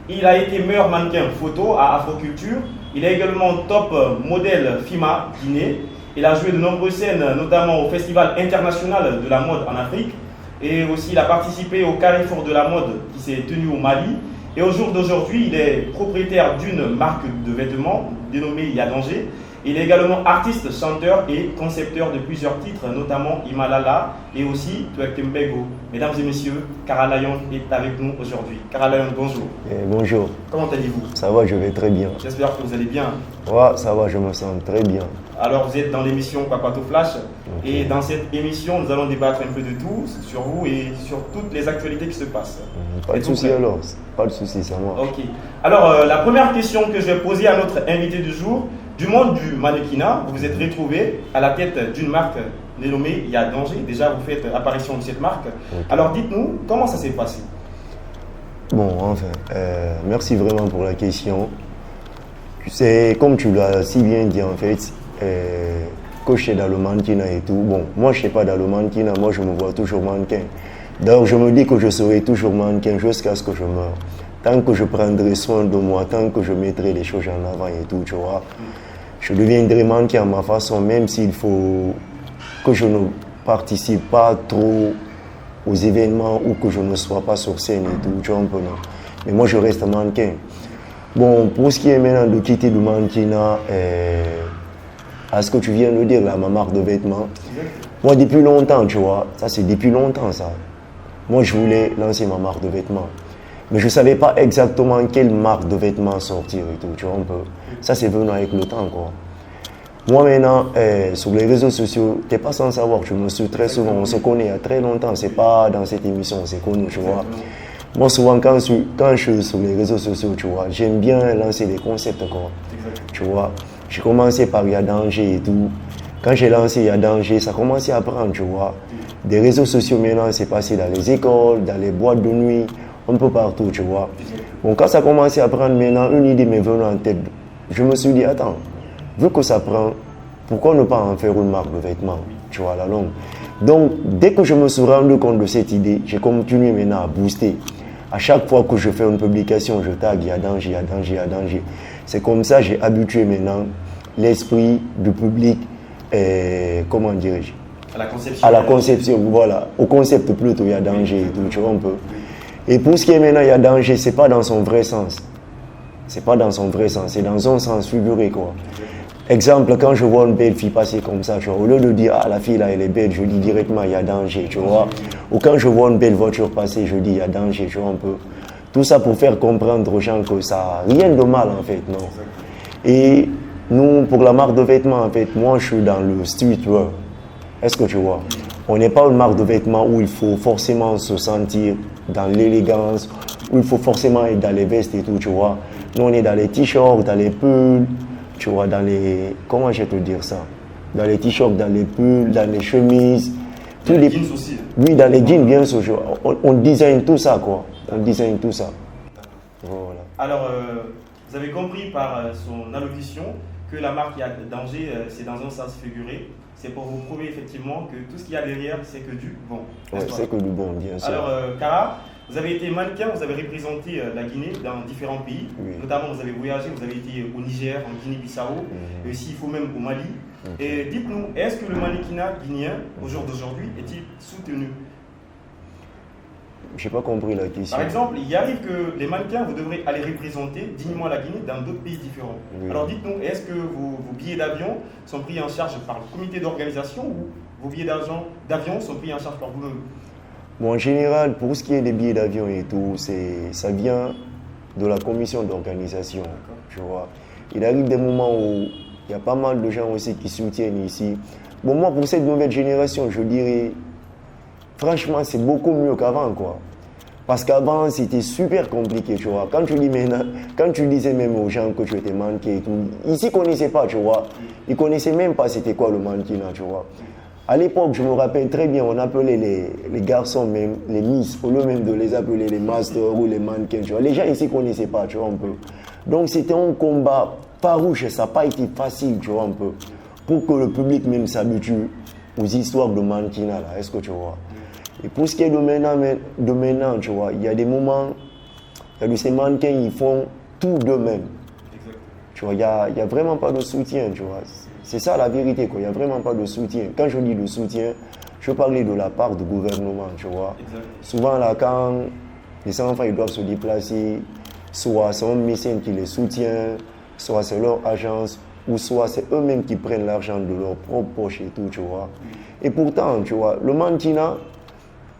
Il a été meilleur mannequin photo à Afroculture. Il est également top modèle FIMA Guinée. Il a joué de nombreuses scènes, notamment au Festival international de la mode en Afrique. Et aussi, il a participé au Carrefour de la mode qui s'est tenu au Mali. Et au jour d'aujourd'hui, il est propriétaire d'une marque de vêtements dénommée Yadanger. Il est également artiste, chanteur et concepteur de plusieurs titres, notamment Himalala et aussi Tuektembego. Mesdames et messieurs, Kara Lion est avec nous aujourd'hui. Kara Lion, bonjour. Bonjour. Comment allez-vous? Ça va, je vais très bien. J'espère que vous allez bien. Ouais, ça va, je me sens très bien. Alors, vous êtes dans l'émission Papato Flash. Okay. Et dans cette émission, nous allons débattre un peu de tout sur vous et sur toutes les actualités qui se passent. Pas de souci alors, pas de souci, c'est moi. Ok. Alors, la première question que je vais poser à notre invité du jour, du monde du mannequinat, vous vous êtes retrouvé à la tête d'une marque dénommée Yadanger. Déjà, vous faites apparition de cette marque. Okay. Alors, dites-nous, comment ça s'est passé? Bon, enfin, merci vraiment pour la question. Tu sais, comme tu l'as si bien dit, en fait, que je suis dans le mannequinat et tout. Bon, moi, je ne suis pas dans le mannequinat, moi, je me vois toujours mannequin. Donc, je me dis que je serai toujours mannequin jusqu'à ce que je meure. Tant que je prendrai soin de moi, tant que je mettrai les choses en avant et tout, tu vois, je deviendrai mannequin à ma façon, même s'il faut que je ne participe pas trop aux événements ou que je ne sois pas sur scène et tout, tu vois un peu, non. Mais moi, je reste mannequin. Bon, pour ce qui est maintenant de quitter le mannequinat, à ce que tu viens de dire, là, ma marque de vêtements, moi, depuis longtemps, tu vois, ça c'est depuis longtemps, ça. Moi, je voulais lancer ma marque de vêtements. Mais je ne savais pas exactement quelle marque de vêtements sortir et tout, tu vois un peu. Ça, c'est venu avec le temps, quoi. Moi, maintenant, sur les réseaux sociaux, tu n'es pas sans savoir, je me suis très souvent, on se connaît il y a très longtemps, c'est pas dans cette émission, on s'est connu, tu vois. Moi, souvent, quand je suis sur les réseaux sociaux, tu vois, j'aime bien lancer des concepts, quoi. Tu vois, j'ai commencé par Yadanger et tout. Quand j'ai lancé Yadanger, ça a commencé à prendre, tu vois. Des réseaux sociaux, maintenant, c'est passé dans les écoles, dans les boîtes de nuit, un peu partout, tu vois. Bon, quand ça a commencé à prendre, maintenant, une idée m'est venue en tête. Je me suis dit, attends, vu que ça prend, pourquoi ne pas en faire une marque de vêtements, tu vois, à la longue. Donc, dès que je me suis rendu compte de cette idée, j'ai continué maintenant à booster. À chaque fois que je fais une publication, je tag Yadanger, Yadanger, Yadanger. C'est comme ça que j'ai habitué maintenant l'esprit du public, comment dirais-je, à la conception, voilà, au concept plutôt Yadanger et tout, tu vois un peu. Et pour ce qui est maintenant Yadanger, c'est pas dans son vrai sens. C'est pas dans son vrai sens, c'est dans un sens figuré, quoi. Exemple, quand je vois une belle fille passer comme ça, tu vois, au lieu de dire, ah, la fille là, elle est belle, je dis directement, il y a danger, tu vois. Ou quand je vois une belle voiture passer, je dis, il y a danger, tu vois, un peu. Tout ça pour faire comprendre aux gens que ça n'a rien de mal, en fait, non. Et nous, pour la marque de vêtements, en fait, moi, je suis dans le streetwear. Est-ce que tu vois? On n'est pas une marque de vêtements où il faut forcément se sentir dans l'élégance, où il faut forcément être dans les vestes et tout, tu vois. Nous, on est dans les t-shirts, dans les pulls, tu vois, dans les... Comment je vais te dire ça? Dans les t-shirts, dans les pulls, dans les chemises. Dans les jeans aussi. Oui, dans les jeans, bien sûr. On design tout ça, quoi. On design tout ça. Voilà. Alors, vous avez compris par son allocution que la marque Yadanger, c'est dans un sens figuré. C'est pour vous prouver effectivement que tout ce qu'il y a derrière, c'est que du bon. Oui, c'est que du bon, bien sûr. Alors, Kara, vous avez été mannequin, vous avez représenté la Guinée dans différents pays. Oui. Notamment, vous avez voyagé, vous avez été au Niger, en Guinée-Bissau, et aussi, il faut même au Mali. Et dites-nous, est-ce que le mannequinat guinéen, au jour d'aujourd'hui, est-il soutenu? Je n'ai pas compris la question. Par exemple, il arrive que les mannequins, vous devrez aller représenter dignement la Guinée dans d'autres pays différents. Oui. Alors dites-nous, est-ce que vos billets d'avion sont pris en charge par le comité d'organisation ou vos billets d'avion sont pris en charge par vous-même? Bon, en général, pour ce qui est des billets d'avion et tout, ça vient de la commission d'organisation, tu vois. Il arrive des moments où il y a pas mal de gens aussi qui soutiennent ici. Bon, moi, pour cette nouvelle génération, je dirais, franchement, c'est beaucoup mieux qu'avant, quoi. Parce qu'avant, c'était super compliqué, tu vois. Quand tu disais même aux gens que tu étais mannequin et tout, ici, ils ne connaissaient pas, tu vois. Ils ne connaissaient même pas c'était quoi le mannequinat, tu vois. À l'époque, je me rappelle très bien, on appelait les garçons même, les miss, au lieu même de les appeler les masters ou les mannequins, tu vois. Les gens ici ne connaissaient pas, tu vois, un peu. Donc, c'était un combat farouche et ça n'a pas été facile, tu vois, un peu. Pour que le public même s'habitue aux histoires de mannequinat, là, est-ce que tu vois? Et pour ce qui est de maintenant, tu vois, il y a des moments Il y a de ces mannequins, ils font tout d'eux-mêmes. Exact. Tu vois, il y a vraiment pas de soutien, tu vois. C'est ça la vérité, quoi. Il n'y a vraiment pas de soutien. Quand je dis de soutien, je veux parler de la part du gouvernement, tu vois. Exact. Souvent, là, quand les enfants ils doivent se déplacer, soit c'est un mécène qui les soutient, soit c'est leur agence, ou soit c'est eux-mêmes qui prennent l'argent de leur propre poche et tout, tu vois. Et pourtant, tu vois, le mannequinat,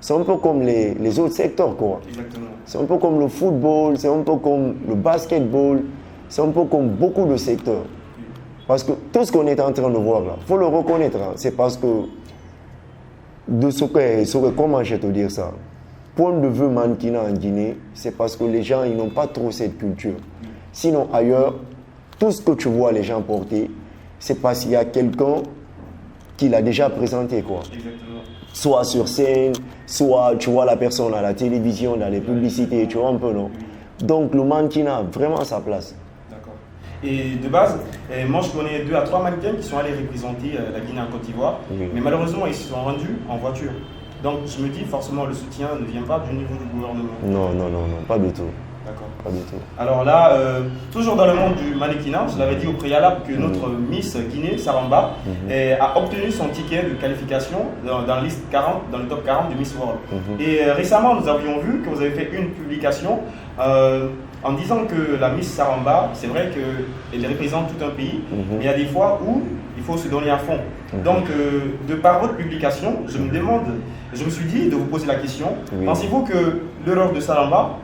c'est un peu comme les autres secteurs, quoi. Exactement. C'est un peu comme le football, c'est un peu comme le basketball, c'est un peu comme beaucoup de secteurs. Parce que tout ce qu'on est en train de voir là, il faut le reconnaître, hein, c'est parce que, comment je vais te dire ça, point de vue mannequinat en Guinée, c'est parce que les gens ils n'ont pas trop cette culture. Sinon ailleurs, tout ce que tu vois les gens porter, c'est parce qu'il y a quelqu'un qui l'a déjà présenté, quoi. Exactement. Soit sur scène, soit tu vois la personne à la télévision, dans les publicités, tu vois un peu, non? Donc le mannequinat a vraiment sa place. D'accord. Et de base, moi je connais 2 à 3 mannequins qui sont allés représenter la Guinée en Côte d'Ivoire, Oui. mais malheureusement ils se sont rendus en voiture. Donc je me dis forcément le soutien ne vient pas du niveau du gouvernement. Non, pas du tout. D'accord. Pas du tout. Alors là, toujours dans le monde du mannequinat, je l'avais dit au préalable que notre Miss Guinée, Saramba, a obtenu son ticket de qualification dans la liste 40, dans le top 40 du Miss World. Et récemment, nous avions vu que vous avez fait une publication en disant que la Miss Saramba, c'est vrai qu'elle représente tout un pays, mais il y a des fois où il faut se donner à fond. Donc, de par votre publication, je me suis dit de vous poser la question, pensez-vous que l'erreur de Saramba,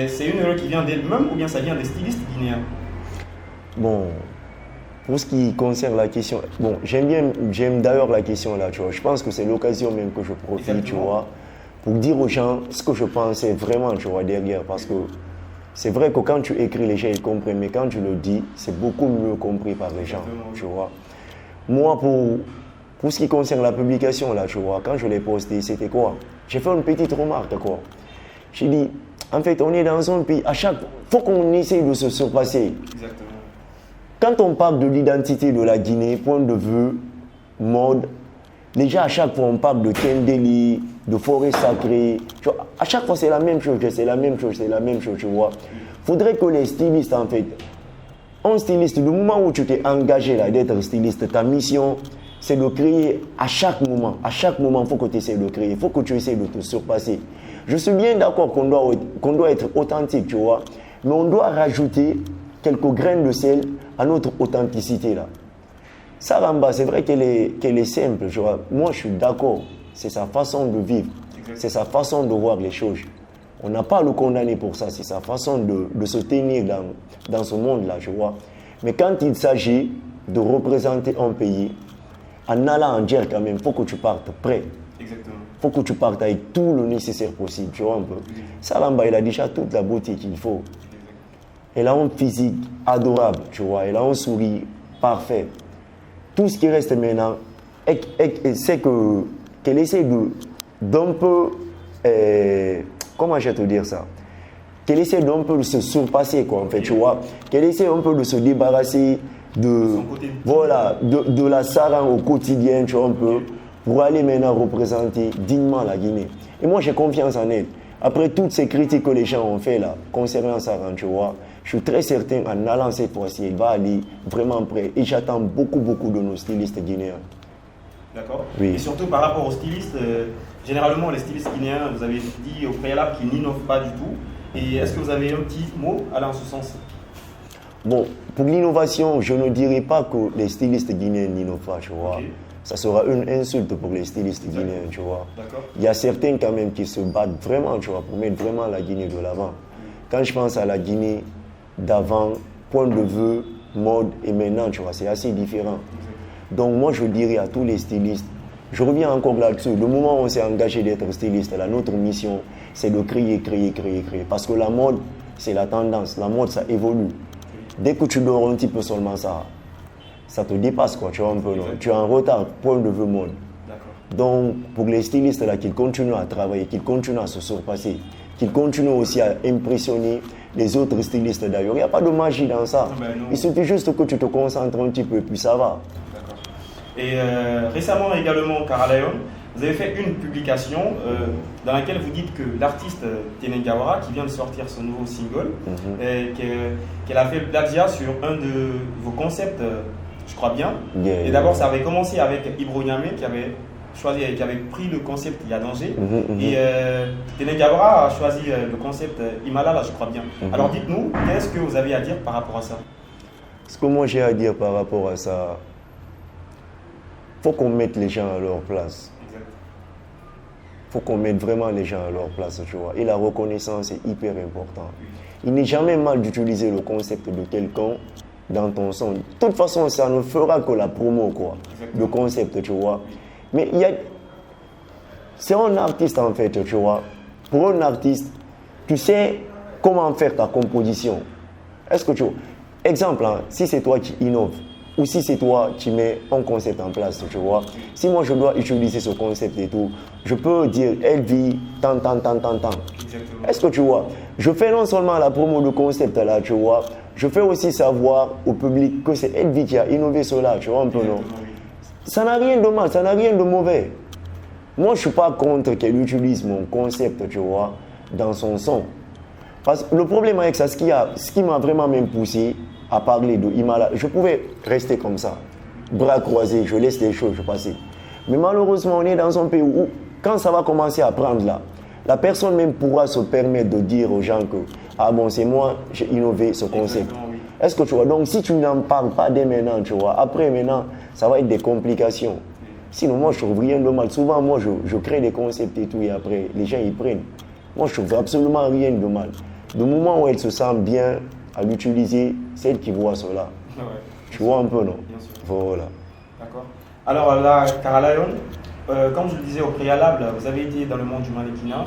c'est une erreur qui vient d'elle-même ou bien ça vient des stylistes guinéens? Bon, pour ce qui concerne la question, bon, j'aime d'ailleurs la question là, tu vois. Je pense que c'est l'occasion même que je profite, Exactement. tu vois, pour dire aux gens ce que je pensais vraiment, tu vois, derrière. Parce que c'est vrai que quand tu écris, les gens ils comprennent, mais quand tu le dis, c'est beaucoup mieux compris par les gens, Exactement. tu vois. Moi, pour ce qui concerne la publication là, tu vois, quand je l'ai posté, c'était quoi? J'ai fait une petite remarque, quoi. J'ai dit, en fait, on est dans un pays, faut qu'on essaye de se surpasser. Exactement. Quand on parle de l'identité de la Guinée, point de vue, mode, déjà à chaque fois on parle de Kendeli, de forêt sacrée. Tu vois, à chaque fois c'est la même chose, tu vois. Faudrait que les stylistes, en fait, un styliste, du moment où tu t'es engagé là d'être styliste, ta mission, c'est de créer à chaque moment. À chaque moment, il faut que tu essaies de créer, il faut que tu essaies de te surpasser. Je suis bien d'accord qu'on doit être authentique, tu vois, mais on doit rajouter quelques graines de sel à notre authenticité là. Saramba, c'est vrai qu'elle est simple, tu vois. Moi, je suis d'accord. C'est sa façon de vivre, c'est sa façon de voir les choses. On n'a pas à le condamner pour ça, c'est sa façon de se tenir dans ce monde-là, tu vois. Mais quand il s'agit de représenter un pays, en allant en guerre quand même, il faut que tu partes prêt. Exactement. Il faut que tu partes avec tout le nécessaire possible, tu vois un peu. Saramba, elle a déjà toute la beauté qu'il faut. Elle a un physique adorable, tu vois. Elle a un sourire parfait. Tout ce qui reste maintenant, c'est qu'elle essaie d'un peu... comment je vais te dire ça? Qu'elle essaie d'un peu de se surpasser, quoi, en fait, tu vois. Qu'elle essaie un peu de se débarrasser de la Saran au quotidien, tu vois, un peu, pour aller maintenant représenter dignement la Guinée. Et moi, j'ai confiance en elle. Après toutes ces critiques que les gens ont fait là, concernant Saran, tu vois, je suis très certain en allant cette fois-ci, elle va aller vraiment près. Et j'attends beaucoup de nos stylistes guinéens. D'accord. Oui. Et surtout par rapport aux stylistes, généralement les stylistes guinéens, vous avez dit au préalable qu'ils n'innovent pas du tout. Et est-ce que vous avez un petit mot allant en ce sens? Bon, pour l'innovation, je ne dirais pas que les stylistes guinéens n'innovent pas, tu vois. Okay. Ça sera une insulte pour les stylistes guinéens, tu vois. D'accord. Il y a certains quand même qui se battent vraiment, tu vois, pour mettre vraiment la Guinée de l'avant. Quand je pense à la Guinée d'avant, point de vue, mode et maintenant, tu vois, c'est assez différent. Donc moi, je dirais à tous les stylistes, je reviens encore là-dessus, le moment où on s'est engagé d'être styliste, là, notre mission, c'est de créer. Parce que la mode, c'est la tendance. La mode, ça évolue. Dès que tu dors un petit peu seulement ça te dépasse, quoi, tu vois un peu, non? Tu es en retard, point de vue mode. Donc, pour les stylistes, là, qu'ils continuent à travailler, qu'ils continuent à se surpasser, qu'ils continuent aussi à impressionner les autres stylistes d'ailleurs. Il n'y a pas de magie dans ça. Il suffit juste que tu te concentres un petit peu, puis ça va. Et récemment également, Cara Lion, vous avez fait une publication dans laquelle vous dites que l'artiste Tene Gawara, qui vient de sortir son nouveau single, qu'elle a fait le plagiat sur un de vos concepts, je crois bien. Et d'abord, ça avait commencé avec Ibro Niamé qui avait pris le concept Il y a danger. Et Tene Gawara a choisi le concept Himalaya, je crois bien. Alors dites-nous, qu'est-ce que vous avez à dire par rapport à ça? Ce que moi j'ai à dire par rapport à ça, faut qu'on mette les gens à leur place. Faut qu'on mette vraiment les gens à leur place, tu vois. Et la reconnaissance est hyper importante. Il n'est jamais mal d'utiliser le concept de quelqu'un dans ton son. De toute façon, ça ne fera que la promo, quoi. Le concept, tu vois. Mais c'est un artiste, en fait, tu vois. Pour un artiste, tu sais comment faire ta composition. Est-ce que tu vois? Exemple, hein, si c'est toi qui innoves, ou si c'est toi qui mets un concept en place, tu vois. Si moi je dois utiliser ce concept et tout, je peux dire elle vit tant. Est-ce que tu vois? Je fais non seulement la promo du concept là, tu vois, je fais aussi savoir au public que c'est elle qui a innové cela, tu vois un peu, non? Ça n'a rien de mal, ça n'a rien de mauvais. Moi je suis pas contre qu'elle utilise mon concept, tu vois, dans son son. Parce que le problème avec ça, ce qui m'a vraiment même poussé à parler de Himalaya, je pouvais rester comme ça, bras croisés, je laisse les choses passer. Mais malheureusement, on est dans un pays où, quand ça va commencer à prendre là, la personne même pourra se permettre de dire aux gens que, ah bon, c'est moi, j'ai innové ce concept. Oui. Est-ce que tu vois? Donc, si tu n'en parles pas dès maintenant, tu vois, après maintenant, ça va être des complications. Sinon, moi, je trouve rien de mal. Souvent, moi, je crée des concepts et tout, et après, les gens, ils prennent. Moi, je trouve absolument rien de mal. Du moment où elle se sent bien à l'utiliser, celle qui voit cela. Ouais. Tu vois un peu, non? Bien sûr. Voilà. D'accord. Alors là, Karalayon, comme je le disais au préalable, vous avez été dans le monde du mannequinat.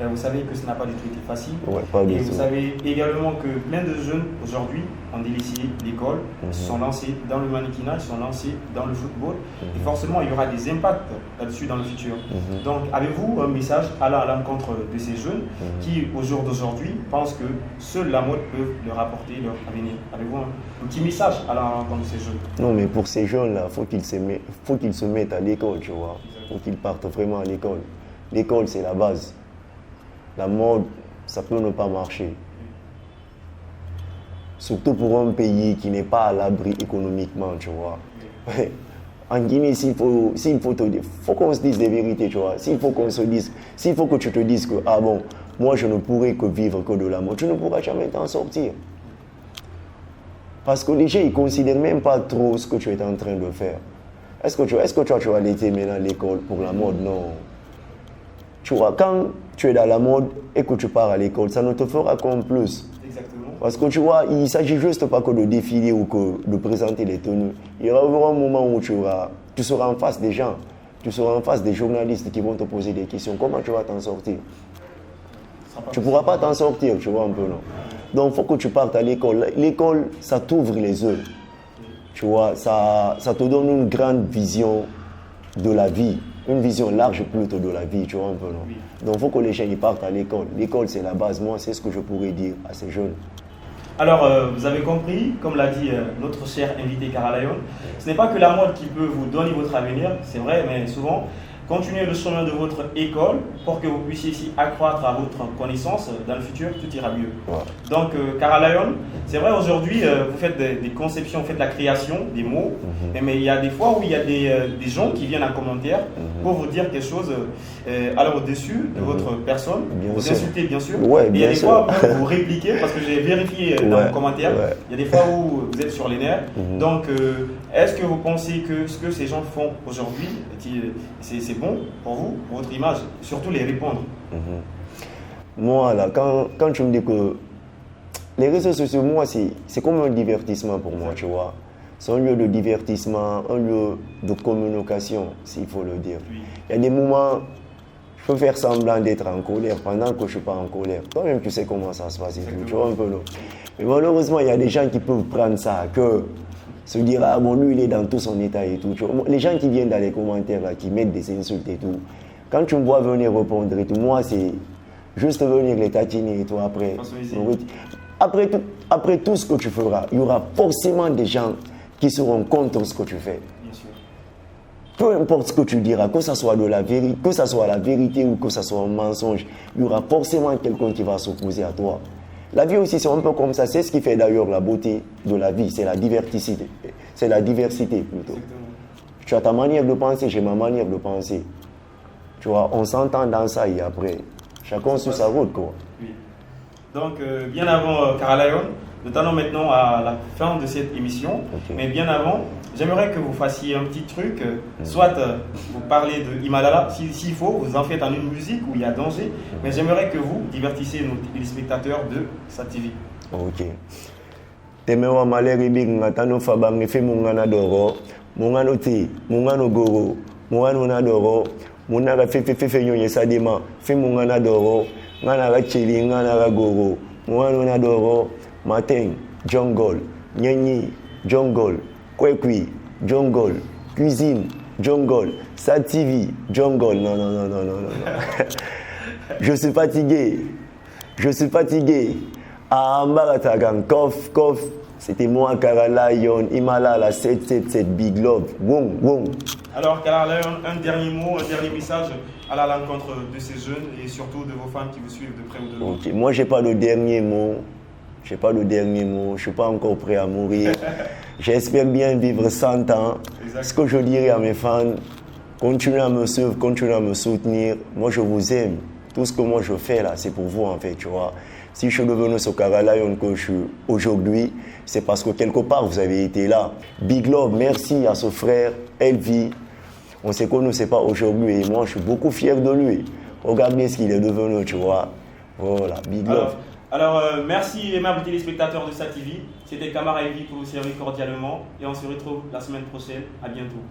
Vous savez que ce n'a pas du tout été facile. Ouais, pas du et tout. Vous savez également que plein de jeunes aujourd'hui ont délaissé l'école, se sont lancés dans le mannequinat, ils se sont lancés dans le football. Et forcément, il y aura des impacts là-dessus dans le futur. Donc, avez-vous un message allant à l'encontre de ces jeunes qui, au jour d'aujourd'hui, pensent que seule la mode peut leur apporter leur avenir? Avez-vous un petit message allant à l'encontre de ces jeunes? Non, mais pour ces jeunes-là, il faut qu'ils se mettent à l'école, tu vois. Il faut qu'ils partent vraiment à l'école. L'école, c'est la base. La mode, ça peut ne pas marcher. Surtout pour un pays qui n'est pas à l'abri économiquement, tu vois. En Guinée, s'il faut qu'on se dise des vérités, tu vois. S'il faut que tu te dises que, ah bon, moi je ne pourrai que vivre que de la mode, tu ne pourras jamais t'en sortir. Parce que les gens, ils ne considèrent même pas trop ce que tu es en train de faire. Est-ce que tu vas laisser maintenant l'école pour la mode? Non. Tu vois, quand tu es dans la mode et que tu pars à l'école, ça ne te fera qu'un plus. Exactement. Parce que tu vois, il ne s'agit juste pas que de défiler ou que de présenter les tenues. Il y aura un moment où tu seras en face des gens, tu seras en face des journalistes qui vont te poser des questions. Comment tu vas t'en sortir? Tu ne pourras pas t'en sortir, tu vois un peu, non? Donc, il faut que tu partes à l'école. L'école, ça t'ouvre les yeux. Tu vois, ça te donne une grande vision de la vie. Une vision large plutôt de la vie, tu vois un peu, non? Oui. Donc, il faut que les gens y partent à l'école. L'école, c'est la base. Moi, c'est ce que je pourrais dire à ces jeunes. Alors, vous avez compris, comme l'a dit notre cher invité Karalayon, ce n'est pas que la mode qui peut vous donner votre avenir, c'est vrai, mais souvent, continuez le chemin de votre école pour que vous puissiez ici accroître à votre connaissance. Dans le futur, tout ira mieux. Ouais. Donc, Karalayon, c'est vrai, aujourd'hui, vous faites des conceptions, vous faites la création des mots, mais il y a des fois où il y a des gens qui viennent en commentaire pour vous dire quelque chose alors au-dessus de votre personne, vous insultez bien sûr, ouais, et il y a des fois où vous répliquez, parce que j'ai vérifié dans vos commentaires, il y a des fois où vous êtes sur les nerfs. Donc, est-ce que vous pensez que ce que ces gens font aujourd'hui, c'est bon pour vous, pour votre image, surtout les répondre? Moi, là, quand tu me dis que les réseaux sociaux, moi, c'est comme un divertissement pour moi, tu vois. C'est un lieu de divertissement, un lieu de communication, s'il faut le dire. Oui. Il y a des moments, je peux faire semblant d'être en colère pendant que je ne suis pas en colère. Toi-même, tu sais comment ça se passe, tu vois un peu, non? Mais malheureusement, il y a des gens qui peuvent prendre ça, se dire, ah bon, lui, il est dans tout son état et tout. Tu vois? Les gens qui viennent dans les commentaires, là, qui mettent des insultes et tout, quand tu me vois venir répondre et tout, moi, c'est juste venir les tatiner et tout après. Après tout ce que tu feras, il y aura forcément des gens qui seront contre ce que tu fais. Bien sûr. Peu importe ce que tu diras, que ça soit de la vérité, que ça soit la vérité ou que ça soit un mensonge, il y aura forcément quelqu'un qui va s'opposer à toi. La vie aussi, c'est un peu comme ça. C'est ce qui fait d'ailleurs la beauté de la vie, c'est la diversité. C'est la diversité plutôt. Exactement. Tu as ta manière de penser, j'ai ma manière de penser. Tu vois, on s'entend dans ça et après, chacun sur sa route, quoi. Oui. Donc, bien avant Caralion, nous allons maintenant à la fin de cette émission. Ok. Mais bien avant, j'aimerais que vous fassiez un petit truc. Soit vous parlez de Himalaya, s'il faut, vous en faites en une musique où il y a danger. Mais j'aimerais que vous divertissez nos téléspectateurs de SatTV. Ok. Temewa maleri big ngatano fabang fe mungana doro, mungano ti, mungano goro, mungano na doro, munara fe nyonye sadima, fe mungana doro, ngana ga chili ngana ga goro, mungano na doro, matin, jungle, nyanyi, jungle, kwekwi, jungle, cuisine, jungle, SatTV, jungle. Non. Je suis fatigué. Ah, Mbaratagan, Kof. C'était moi, Caralion, Himalaya, 777, Big Love. Wong. Alors, Caralion, un dernier mot, un dernier message à l'encontre de ces jeunes et surtout de vos fans qui vous suivent de près ou de loin. Ok, moi, j'ai pas de dernier mot. Je suis pas encore prêt à mourir. J'espère bien vivre 100 ans. Exact. Ce que je dirais à mes fans, continuez à me suivre, continuez à me soutenir. Moi, je vous aime. Tout ce que moi je fais là, c'est pour vous en fait, tu vois. Si je suis devenu ce Caralion que je suis aujourd'hui, c'est parce que quelque part vous avez été là. Big Love, merci à ce frère, Elvi. On s'est connus, c'est pas aujourd'hui, et moi je suis beaucoup fier de lui. Regardez ce qu'il est devenu, tu vois. Voilà, Big Love. Alors, merci aimables téléspectateurs de SatTV. C'était Camara Elvi pour vous servir cordialement et on se retrouve la semaine prochaine. À bientôt.